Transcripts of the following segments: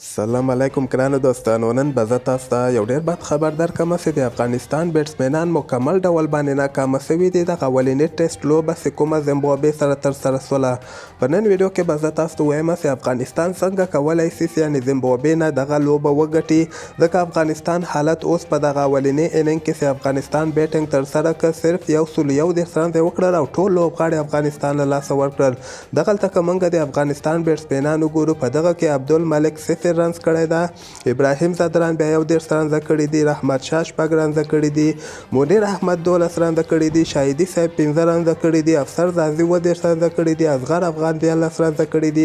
سلام علیکم ګرانو دوستانو. نن به زه تاسو ته یو ډېر بد خبر درکړم چې د افغانستان بیټسمنان مکمل ډول باندې ناکامه سوي دي. دغه اولنۍ ټیسټ لوبه چې کومه زیمبابوې سره ترسره شوله. په نن ویډیو کې به زه تاسو ته وایم چې افغانستان څنګه کولی شي یعنې زیمبابوې نه دغه لوبه وګټي، ځکه افغانستان حالت اوس په دغه اولنۍ اننګ کې چې افغانستان بیټنګ ترسره کړ صرف 101 رنز یې وکړل او ټول لوبغاړي افغانستان له لاسه ورکړل. دغلته که موږ د افغانستان بیټسمنان وګورو، په دغه کې عبدالملک 0 رنز کړی ده، ابراهیم زدران بیا 11 رنزه کړي دي، رحمت شاه 6 رنزه کړي دي، منیر احمد 12 رنزه کړي دي، شاهدي صاحب 15 رنزه کړي دي، افسر زازي 13 رنزه کړي دي، اصغر افغان 14 رنزه کړي دي،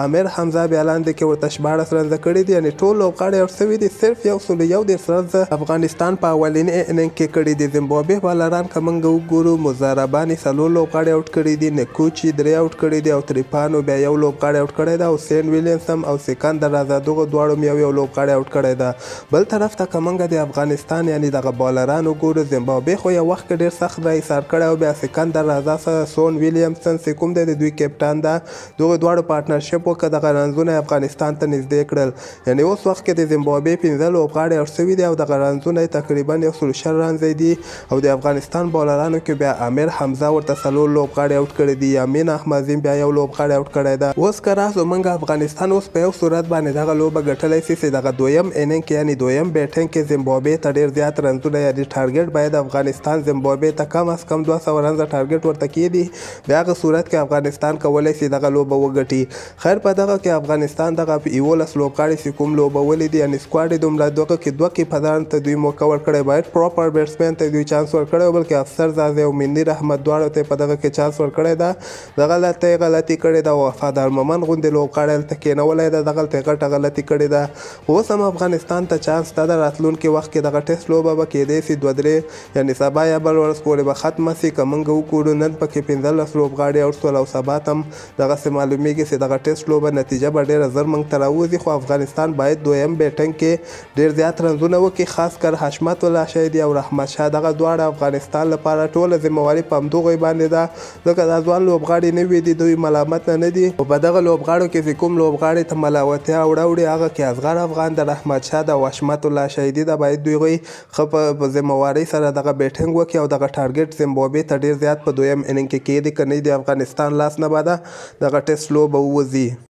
عامر حمزه بیا لاندې کې ورته 14 رنزه کړي دي. یعنې ټول لوبغاړي اوټ سوي دي، صرف 101 رنزه افغانستان په اولنۍ اننګ کې کړي دي. زیمبابوې بالران که موږ وګورو، مزارباني 4 لوبغاړي اوټ کړي دي، نکوچي 3 اوټ کړي دي او تریپانو بیا 1 لوبغاړی اوټ کړی ده، او سین ویلیمسم او سکندر آزاد دواړو مې یو لوبغاړی اوټ کړی ده. بل طرف ته که موږ د افغانستان یعنې دغه بالران وګورو، زیمبابوې خو یو وخت کې ډېر سخت راایسار کړی او بیا سکندر رضا سره سون ویلیمسن چې کوم دی د دوی کپټان ده، دغه دواړو پارټنرشپ وکړه، دغه رنزونه افغانستان ته نږدې کړل. یعنې اوس وخت کې د زیمبابوې 15 لوبغاړي اوټ سوي دي او دغه رنزونه یې تقریبا 106 رنزه دي. او د افغانستان بالرانو کې بیا عامر حمزه ورته 4 لوبغاړي اوټ کړي دي، یامین احمدزي بیا 1 لوبغاړی اوټ کړی ده. اوس که راسو موږ افغانستان اوس په یو صورت باندې دغه لوبه ګټلی شي چې دغه دویم اننګ کې یعنې دویم بیټنګ کې زیمبابوې ته ډېر زیات رنزونه یعنې ټارګټ باید افغانستان زیمبابوې ته کم از کم 200 رنزه ټارګټ ورته کېږي. بیا هغه صورت کې افغانستان کولی شي دغه لوبه وګټي. خیر په دغه کې افغانستان دغه 11 لوبغاړي چې کوم لوبولي دي یعنې سکواډ یې دومره دغه کې 2 کیپران ته دوی موقع ورکړی، باید پراپر بیټسمین ته دوی چانس ورکړی، بلکې افسر زازي او منیر احمد دواړو ته په دغه کې چانس ورکړی ده. دغلته یې غلطي کړې ده. وفادار مومن غوندې لوبغاړی هلته کېنولی ده، دغلته یې غټه غلطي کړې ده. اوس هم افغانستان ته چانس شته د راتلونکي وخت کې دغه ټیسټ لوبه به کېدی شي 2-3 یعنې سبا یا بل ورځ پورې به ختمه شي. که موږ وګورو نن پکې 15 لوبغاړي اوټ شول او سبا ته هم دغسې معلومیږي چې دغه ټیسټ لوبه نتیجه به ډېره زر موږ ته راوځي. خو افغانستان باید دویم بیټنګ کې ډېر زیات رنزونه وکړي، خاص کر حشمت الله شهیدي او رحمت شاه، دغه دواړه افغانستان لپاره ټوله ذمهواري په همدغوی باندې ده، ځکه دا ځوان لوبغاړي نوي دي، دوی ملامت نه دي. او په دغه لوبغاړو کې چې کوم لوبغاړي ته ملاوتیا وړي، هغه کې اصغر افغان د رحمت شاه د حشمت الله شهیدي ده، باید دوی ښه په ذمهوارۍ سره دغه بیټنګ وکړي او دغه ټارګټ زیمبابوې ته ډېر زیات په دویم اننګ کې کېږدي، که نه د افغانستان لاس نه به دغه ټیسټ لوبه ووځي.